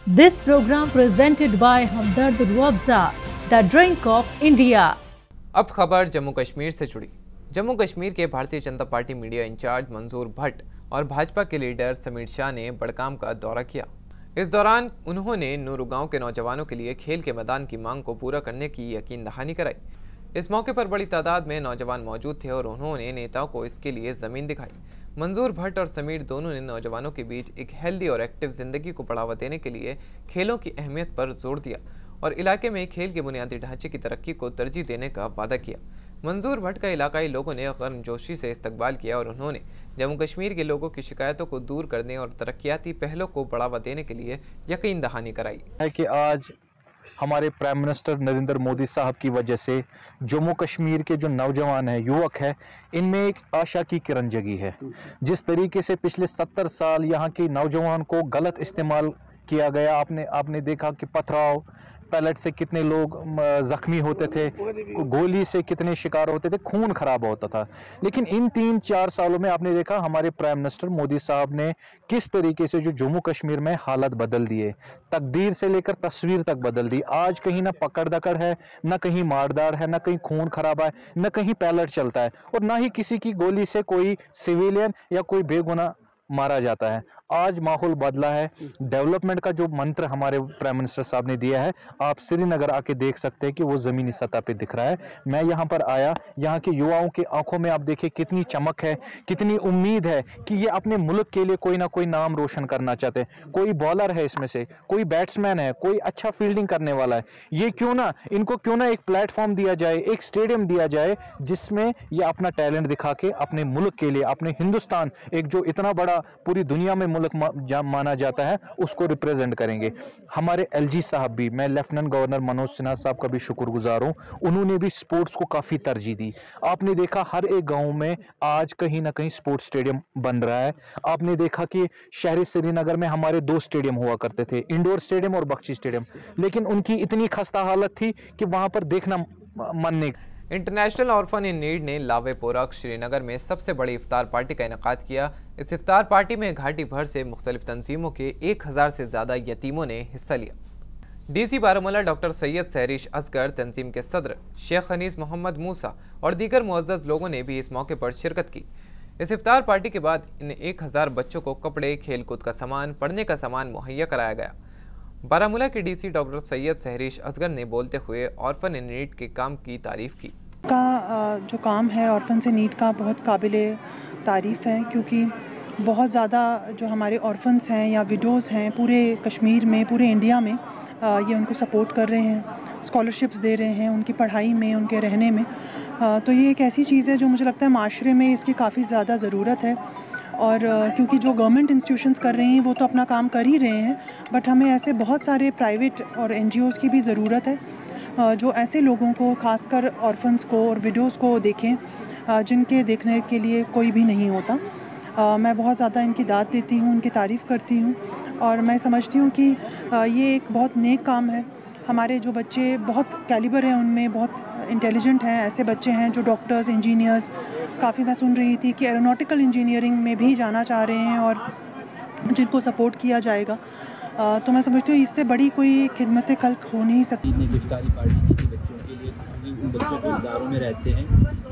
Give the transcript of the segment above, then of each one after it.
This program presented by Hamdard Ruabza, the drink of India. अब खबर जम्मू कश्मीर से जुड़ी। जम्मू कश्मीर के Bharatiya Janata party media in charge मंजूर भट्ट और भाजपा के लीडर समीर शाह ने बड़गाम का दौरा किया। इस दौरान उन्होंने नूरू गांव के नौजवानों के लिए खेल के मैदान की मांग को पूरा करने की यकीन दहानी कराई। इस मौके पर बड़ी तादाद में नौजवान मौजूद थे और उन्होंने नेताओं को इसके लिए जमीन दिखाई। मंजूर भट्ट और समीर दोनों ने नौजवानों के बीच एक हेल्दी और एक्टिव जिंदगी को बढ़ावा देने के लिए खेलों की अहमियत पर जोर दिया और इलाके में खेल के बुनियादी ढांचे की तरक्की को तरजीह देने का वादा किया। मंजूर भट्ट का इलाकाई लोगों ने गर्मजोशी से इस्तकबाल किया और उन्होंने जम्मू कश्मीर के लोगों की शिकायतों को दूर करने और तरक्याती पहलों को बढ़ावा देने के लिए यकीन दहानी कराई है कि आज हमारे प्राइम मिनिस्टर नरेंद्र मोदी साहब की वजह से जम्मू कश्मीर के जो नौजवान हैं, युवक हैं, इनमें एक आशा की किरण जगी है। जिस तरीके से पिछले 70 साल यहाँ के नौजवान को गलत इस्तेमाल किया गया, आपने देखा कि पथराव पैलेट से कितने लोग जख्मी होते थे, गोली से कितने शिकार होते थे, खून खराब होता था। लेकिन इन 3-4 सालों में आपने देखा हमारे प्राइम मिनिस्टर मोदी साहब ने किस तरीके से जो जम्मू कश्मीर में हालत बदल दिए, तकदीर से लेकर तस्वीर तक बदल दी। आज कहीं ना पकड़ दकड़ है, ना कहीं मारदार है, ना कहीं खून खराबा है, ना कहीं पैलेट चलता है और ना ही किसी की गोली से कोई सिविलियन या कोई बेगुनाह मारा जाता है। आज माहौल बदला है। डेवलपमेंट का जो मंत्र हमारे प्राइम मिनिस्टर साहब ने दिया है, आप श्रीनगर आके देख सकते हैं कि वो ज़मीनी सतह पे दिख रहा है। मैं यहाँ पर आया, यहाँ के युवाओं के आंखों में आप देखिए कितनी चमक है, कितनी उम्मीद है कि ये अपने मुल्क के लिए कोई ना कोई नाम रोशन करना चाहते हैं। कोई बॉलर है इसमें से, कोई बैट्समैन है, कोई अच्छा फील्डिंग करने वाला है। ये इनको क्यों ना एक प्लेटफॉर्म दिया जाए, एक स्टेडियम दिया जाए जिसमें ये अपना टैलेंट दिखा के अपने मुल्क के लिए, अपने हिंदुस्तान, एक जो इतना बड़ा पूरी दुनिया में मुल्क माना जाता है, उसको रिप्रेजेंट करेंगे। हमारे एलजी साहब भी, मैं लेफ्टिनेंट गवर्नर मनोज सिन्हा साहब का भी शुक्रगुजार हूं, उन्होंने भी स्पोर्ट्स को काफ़ी तरजीह दी। आपने देखा हर एक गांव में आज कहीं ना कहीं स्पोर्ट्स स्टेडियम बन रहा है। आपने देखा कि शहरी श्रीनगर में हमारे 2 स्टेडियम हुआ करते थे, इंडोर स्टेडियम और बख्शी स्टेडियम, लेकिन उनकी इतनी खस्ता हालत थी कि वहां पर देखना मन नहीं। इंटरनेशनल ऑर्फन इन नीड ने लावेपोरा श्रीनगर में सबसे बड़ी इफ्तार पार्टी का इनेकाद किया। इस इफ्तार पार्टी में घाटी भर से मुख्तलिफ तंजीमों के 1000 से ज़्यादा यतीमों ने हिस्सा लिया। डीसी बारामूला डॉक्टर सैयद सहरिश असगर, तंजीम के सदर शेख अनीस मोहम्मद मूसा और दीगर मुअज़्ज़ज़ लोगों ने भी इस मौके पर शिरकत की। इस इफ्तार पार्टी के बाद इन 1000 बच्चों को कपड़े, खेलकूद का सामान, पढ़ने का सामान मुहैया कराया गया। बारामूला के डीसी डॉक्टर सैयद सहरिश असगर ने बोलते हुए ऑर्फन इन नीड के काम की तारीफ़ की। जो काम है ऑर्फन से नीड का बहुत काबिले तारीफ़ है, क्योंकि बहुत ज़्यादा जो हमारे ऑर्फन्स हैं या विडोज़ हैं पूरे कश्मीर में, पूरे इंडिया में, ये उनको सपोर्ट कर रहे हैं, स्कॉलरशिप्स दे रहे हैं उनकी पढ़ाई में, उनके रहने में। तो ये एक ऐसी चीज़ है जो मुझे लगता है माशरे में इसकी काफ़ी ज़्यादा ज़रूरत है। और क्योंकि जो गवर्नमेंट इंस्टीट्यूशंस कर रही हैं वो तो अपना काम कर ही रहे हैं, बट हमें ऐसे बहुत सारे प्राइवेट और एनजीओज़ की भी ज़रूरत है जो ऐसे लोगों को, खासकर ऑर्फन्स को और विडोज़ को देखें जिनके देखने के लिए कोई भी नहीं होता। मैं बहुत ज़्यादा इनकी दाद देती हूँ, उनकी तारीफ़ करती हूँ और मैं समझती हूँ कि ये एक बहुत नेक काम है। हमारे जो बच्चे बहुत कैलिबर हैं, उनमें बहुत इंटेलिजेंट हैं, ऐसे बच्चे हैं जो डॉक्टर्स, इंजीनियर्स, काफ़ी मैं सुन रही थी कि एरोनॉटिकल इंजीनियरिंग में भी जाना चाह रहे हैं और जिनको सपोर्ट किया जाएगा। तो मैं समझती हूँ इससे बड़ी कोई खिदमत खल्क हो नहीं सकती। इफ्तारी पार्टी की बच्चों के लिए, उन बच्चों जो इदारों में रहते हैं,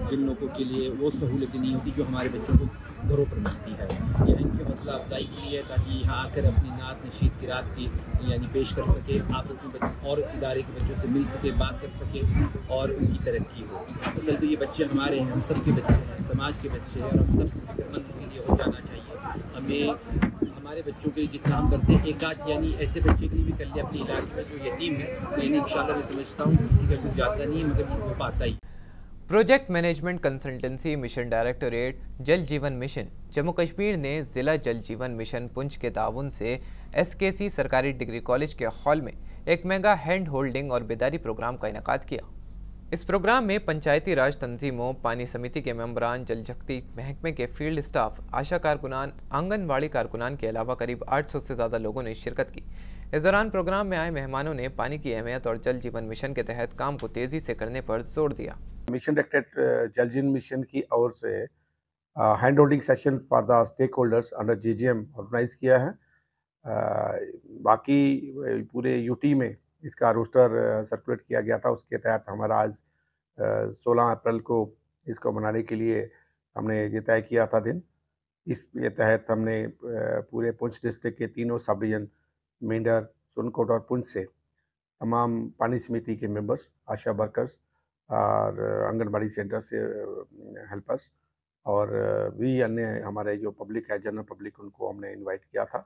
जिन लोगों के लिए वो सहूलतें नहीं होती जो हमारे बच्चों को घरों पर मिलती है, यह इनकी हौसला अफजाई की है ताकि यहाँ आकर अपनी नात नशीद किरात की यानी पेश कर सके, आपस में और इदारे के बच्चों से मिल सके, बात कर सके और उनकी तरक्की हो। असल तो ये बच्चे हमारे हैं, हम सब के बच्चे हैं, समाज के बच्चे हैं और हम सब फिक्रमंद के लिए हो जाना चाहिए। हमें हमारे बच्चों के लिए जितना हम करते हैं, एक आध यानी ऐसे बच्चे के लिए भी कर ले अपने इलाके में जो यतीम है, यानी इंशाल्लाह मैं समझता हूँ किसी का कुछ जाता नहीं है मगर वो पाता ही। Project management consultancy mission directorate Jal Jeevan mission Jammu Kashmir ने ज़िला जल जीवन मिशन पुंछ के ताउन से SKC सरकारी डिग्री कॉलेज के हॉल में एक मेगा हैंड होल्डिंग और बेदारी प्रोग्राम का इनेकाद किया। इस प्रोग्राम में पंचायती राज तंजीमों, पानी समिति के मेंबरान, जल शक्ति महकमे के फील्ड स्टाफ, आशा कारकुनान, आंगनवाड़ी कारकुनान के अलावा करीब 800 से ज़्यादा लोगों ने शिरकत की। इस दौरान प्रोग्राम में आए मेहमानों ने पानी की अहमियत और जल जीवन मिशन के तहत काम को तेज़ी से करने पर जोर दिया। मिशन डायरेक्टरेट जल जीवन मिशन की ओर से hand holding session for the stake holders under GGM organise किया है। बाकी पूरे यूटी में इसका रोस्टर सर्कुलेट किया गया था। उसके तहत हमारा आज 16 अप्रैल को इसको मनाने के लिए हमने ये तय किया था दिन। इसके तहत हमने पूरे पुंछ डिस्ट्रिक्ट के तीनों सब डिवीजन मेंढर, सुरनकोट और पुंछ से तमाम पानी समिति के मेंबर्स, आशा वर्कर्स और आंगनबाड़ी सेंटर से हेल्पर्स और भी अन्य हमारे जो पब्लिक है, जनरल पब्लिक, उनको हमने इनवाइट किया था।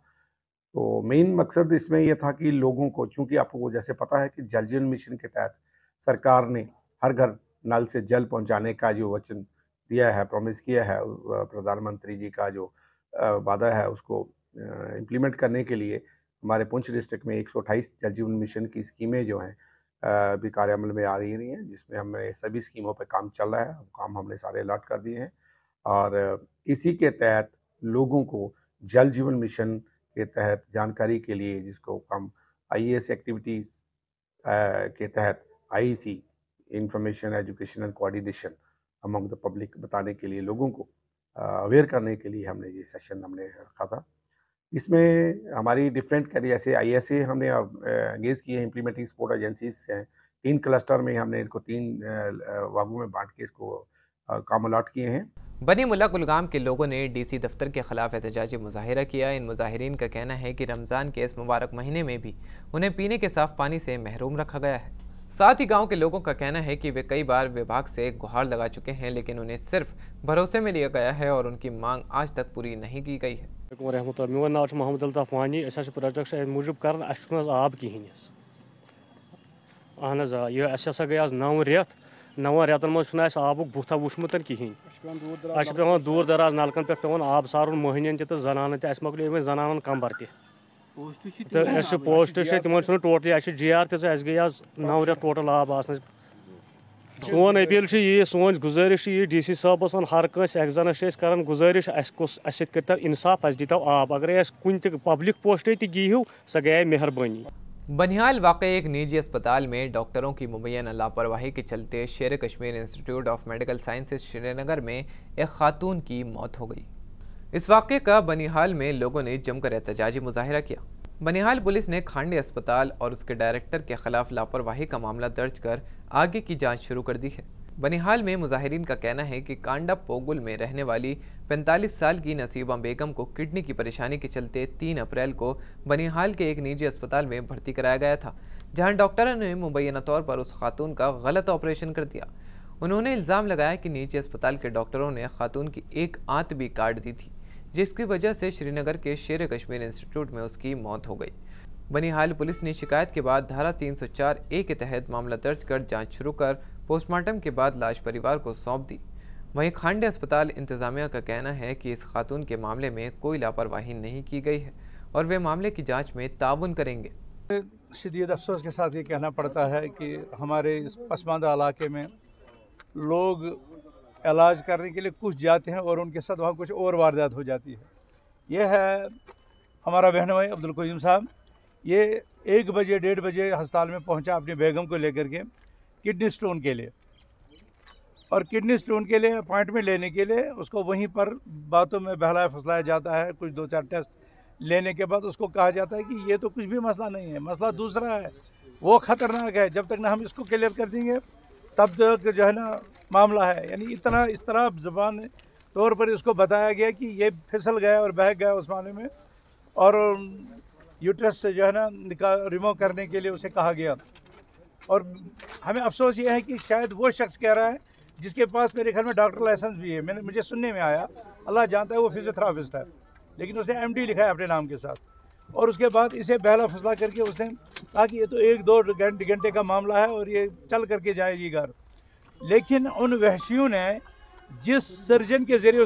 तो मेन मकसद इसमें यह था कि लोगों को, चूँकि आपको जैसे पता है कि जल जीवन मिशन के तहत सरकार ने हर घर नल से जल पहुंचाने का जो वचन दिया है, प्रॉमिस किया है, प्रधानमंत्री जी का जो वादा है, उसको इम्प्लीमेंट करने के लिए हमारे पुंछ डिस्ट्रिक्ट में 128 जल जीवन मिशन की स्कीमें जो हैं अभी कार्यान्वयन में आ रही हैं, जिसमें हमें सभी स्कीमों पर काम चल रहा है। काम हमने सारे अलॉट कर दिए हैं और इसी के तहत लोगों को जल जीवन मिशन के तहत जानकारी के लिए, जिसको हम IAS एक्टिविटीज़ के तहत IEC, information education and coordination among the public, बताने के लिए, लोगों को अवेयर करने के लिए हमने ये सेशन हमने रखा था। इसमें हमारी डिफरेंट कैटेगरी, जैसे ISA हमने एंगेज किए हैं, इम्प्लीमेंटिंग सपोर्ट एजेंसीज हैं, 3 क्लस्टर में हमने इनको 3 वागों में बांट के इसको काम अलॉट किए हैं। बनी मुल्ला कुलगाम के लोगों ने DC दफ्तर के खिलाफ एहतजाजी मुजाहिरा किया। इन मुजाहिरीन का कहना है कि रमज़ान के इस मुबारक महीने में भी उन्हें पीने के साफ पानी से महरूम रखा गया है। साथ ही गांव के लोगों का कहना है कि वे कई बार विभाग से गुहार लगा चुके हैं, लेकिन उन्हें सिर्फ भरोसे में लिया गया है और उनकी मांग आज तक पूरी नहीं की गई है। मोन नाव मोहम्मद अल्ताफ वानी, प्रोजेक्ट मूजूब कर आब कहें। अहन यह गई आज 9 रेत, 9 रेतन मज आबुक बुथा वुचमुत कहें। पे दूर दराज नलकन पे आब सारुन मोहनियन तो जनान मकल जनान कम्बर तो पोस्ट तिमन टोटली GR गई आज 9 रेत टोटल आब आसन। सोन अपील यह, सोन गुजारिश यह DC साहबस हर कंस एग्जानस कर गुजारिश, कर इंसाफ, दीतो आब। अगर कुन पब्लिक पोस्ट गीहू सह गए मेहरबानी। बनिहाल वाक़ एक निजी अस्पताल में डॉक्टरों की मुबैना लापरवाही के चलते शेर Kashmir institute of medical sciences Srinagar में एक खातून की मौत हो गई। इस वाक़े का बनिहाल में लोगों ने जमकर एहतजाजी मुजाहिरा किया। बनिहाल पुलिस ने खांडे अस्पताल और उसके डायरेक्टर के खिलाफ लापरवाही का मामला दर्ज कर आगे की जांच शुरू कर दी है। बनिहाल में मुजाहिरीन का कहना है कि कांडा पोगुल में रहने वाली 45 साल की नसीबा बेगम को किडनी की परेशानी के चलते 3 अप्रैल को बनिहाल के एक निजी अस्पताल में भर्ती कराया गया था, जहां डॉक्टरों ने मुबैना तौर पर उस खातून का गलत ऑपरेशन कर दिया। उन्होंने इल्ज़ाम लगाया कि निजी अस्पताल के डॉक्टरों ने खातून की एक आंत भी काट दी थी, जिसकी वजह से श्रीनगर के शेर कश्मीर इंस्टीट्यूट में उसकी मौत हो गई। बनिहाल पुलिस ने शिकायत के बाद धारा 304A के तहत मामला दर्ज कर जांच शुरू कर पोस्टमार्टम के बाद लाश परिवार को सौंप दी। वहीं खांडे अस्पताल इंतजामिया का कहना है कि इस खातून के मामले में कोई लापरवाही नहीं की गई है और वे मामले की जांच में ताउन करेंगे। शदीद अफसोस के साथ ये कहना पड़ता है कि हमारे इस पसमानदा इलाके में लोग इलाज करने के लिए कुछ जाते हैं और उनके साथ वहाँ कुछ और वारदात हो जाती है। यह है हमारा बहन भाई अब्दुल कयूम साहब। ये 1 बजे 1:30 बजे अस्पताल में पहुँचा अपनी बेगम को लेकर के किडनी स्टोन के लिए, और किडनी स्टोन के लिए अपॉइंटमेंट लेने के लिए उसको वहीं पर बातों में बहलाया फुसलाया जाता है। कुछ 2-4 टेस्ट लेने के बाद उसको कहा जाता है कि ये तो कुछ भी मसला नहीं है, मसला दूसरा है, वो ख़तरनाक है, जब तक ना हम इसको क्लियर कर देंगे तब तक जो है ना मामला है। यानी इतना इस तरह ज़बान तौर पर इसको बताया गया कि ये फिसल गया और बह गया उस मामले में, और यूट्रस से जो है ना रिमूव करने के लिए उसे कहा गया। और हमें अफसोस ये है कि शायद वो शख्स कह रहा है जिसके पास मेरे ख्याल में डॉक्टर लाइसेंस भी है, मुझे सुनने में आया, अल्लाह जानता है, वो फिजियोथेरापिस्ट है, लेकिन उसने MD लिखा है अपने नाम के साथ। और उसके बाद इसे बहला फुसला करके उसने कहा कि ये तो 1-2 घंटे का मामला है और ये चल करके जाएगी घर। लेकिन उन वहशियों ने जिस सर्जन के ज़रिए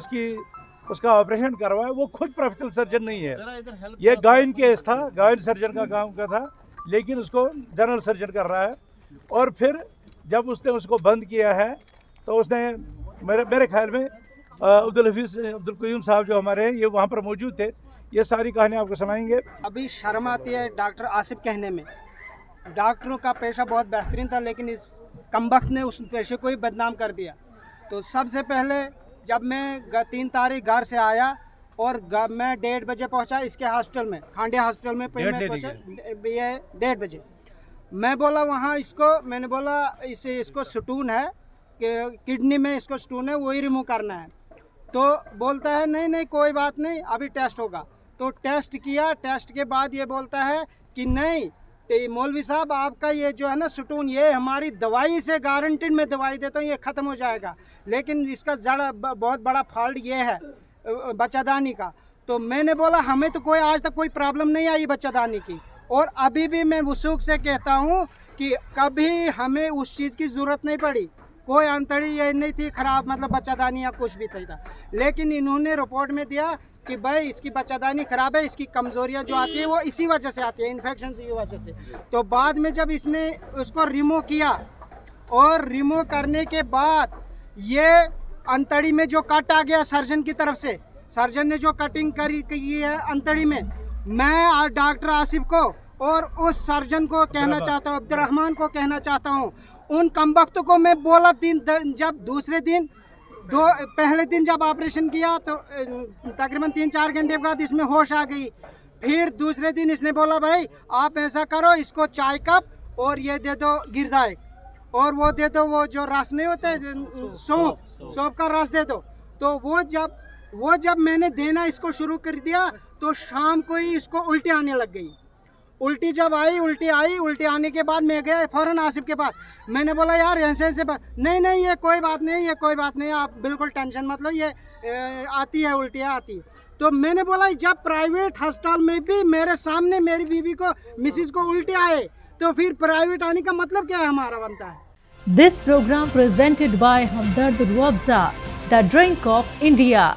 उसका ऑपरेशन करवाया वो खुद प्रोफेशनल सर्जन नहीं है। ये गायन केस था, गायन सर्जन का काम का था, लेकिन उसको जनरल सर्जन कर रहा है। और फिर जब उसने उसको बंद किया है तो उसने मेरे ख्याल में अब्दुल कयूम साहब जो हमारे हैं ये वहाँ पर मौजूद थे, ये सारी कहानी आपको सुनाएंगे। अभी शर्म आती है डॉक्टर आसिफ कहने में। डॉक्टरों का पेशा बहुत बेहतरीन था, लेकिन इस कमबख्त ने उस पेशे को ही बदनाम कर दिया। तो सबसे पहले जब मैं 3 तारीख घर से आया और मैं 1:30 बजे पहुंचा इसके हॉस्पिटल में, खांडिया हॉस्पिटल में मैं पहुंचा 1:30 बजे। मैं बोला वहाँ इसको, मैंने बोला इसको स्टोन है, किडनी में इसको स्टोन है, वही रिमूव करना है। तो बोलता है नहीं नहीं कोई बात नहीं, अभी टेस्ट होगा। तो टेस्ट किया, टेस्ट के बाद ये बोलता है कि नहीं मौलवी साहब आपका ये जो है ना स्टोन, ये हमारी दवाई से गारंटीड में दवाई देता हूँ ये ख़त्म हो जाएगा, लेकिन इसका जड़ बहुत बड़ा फॉल्ट ये है बच्चादानी का। तो मैंने बोला हमें तो कोई आज तक कोई प्रॉब्लम नहीं आई बच्चादानी की, और अभी भी मैं वसूख से कहता हूँ कि कभी हमें उस चीज़ की ज़रूरत नहीं पड़ी, कोई अंतड़ी ये नहीं थी ख़राब, मतलब बच्चादानी या कुछ भी था। लेकिन इन्होंने रिपोर्ट में दिया कि भाई इसकी बच्चादानी ख़राब है, इसकी कमज़ोरियाँ जो आती है वो इसी वजह से आती है, इन्फेक्शन की वजह से। तो बाद में जब इसने उसको रिमूव किया, और रिमूव करने के बाद ये अंतड़ी में जो कट आ गया सर्जन की तरफ से, सर्जन ने जो कटिंग की है अंतड़ी में, मैं डॉक्टर आसिफ को और उस सर्जन को कहना चाहता हूँ, अब्दुर्रहमान को कहना चाहता हूँ, उन कमबख्तों को मैं बोला जब दूसरे दिन पहले दिन जब ऑपरेशन किया तो तकरीबन 3-4 घंटे बाद इसमें होश आ गई। फिर दूसरे दिन इसने बोला भाई आप ऐसा करो, इसको चाय कप और ये दे दो गिरदायक, और वो दे दो वो जो रस नहीं होते सौंफ का रस दे दो। तो वो जब मैंने देना इसको शुरू कर दिया तो शाम को ही इसको उल्टी आने लग गई। उल्टी जब आई, उल्टी आने के बाद मैं गया फ़ौरन आसिफ के पास। मैंने बोला यार ऐसे नहीं ये कोई बात नहीं, आप बिल्कुल टेंशन मत लो, ये आती है उल्टियाँ आती है। तो मैंने बोला जब प्राइवेट अस्पताल में भी मेरे सामने मेरी बीवी को, मिसिस को उल्टी आए, तो फिर प्राइवेट आने का मतलब क्या है हमारा बनता है। This program presented by Hamdard Ruabza, the drink of India.